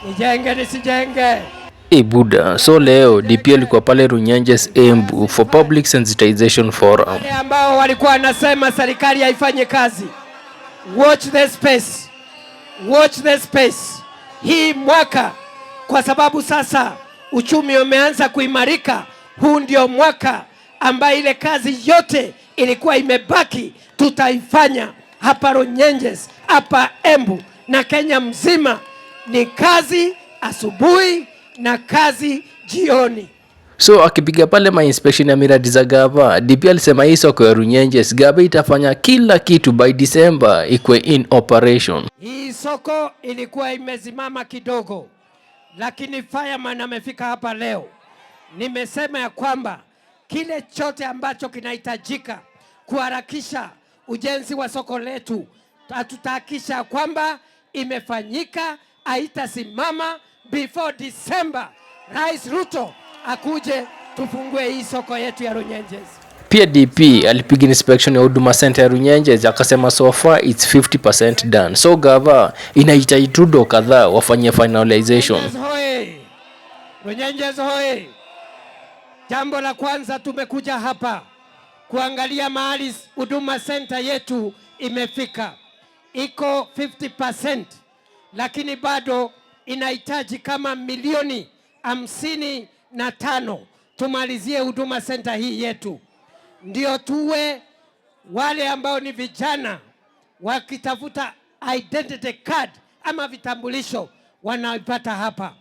Nijenge nisijenge. Buda, so leo DP alikuwa pale Runyenjes Embu for public sensitization forum. Wale ambao walikuwa wanasema serikali haifanye kazi, watch the space, watch the space. Hii mwaka, kwa sababu sasa uchumi umeanza kuimarika, huu ndio mwaka ambayo ile kazi yote ilikuwa imebaki tutaifanya hapa Runyenjes, hapa Embu na Kenya mzima. Ni kazi asubuhi na kazi jioni. So akipiga pale inspection ya miradi za gava, DP alisema hii soko ya Runyenjes gava itafanya kila kitu by December ikwe in operation. Hii soko ilikuwa imezimama kidogo, lakini fireman amefika hapa leo. Nimesema ya kwamba kile chote ambacho kinahitajika kuharakisha ujenzi wa soko letu tutahakisha kwamba imefanyika, haitasimama before December. Rais Ruto akuje tufungue hii soko yetu ya Runyenjes. Pia DP alipiga inspection ya Huduma Center ya Runyenjes akasema so far it's 50% done. So gava inahitaji tudo kadhaa wafanye finalization. Runyenjes hoye. Jambo la kwanza, tumekuja hapa kuangalia mahali Huduma Center yetu imefika. Iko 50%, lakini bado inahitaji kama milioni 55 tumalizie Huduma Center hii yetu, ndio tuwe wale ambao ni vijana wakitafuta identity card ama vitambulisho wanaipata hapa.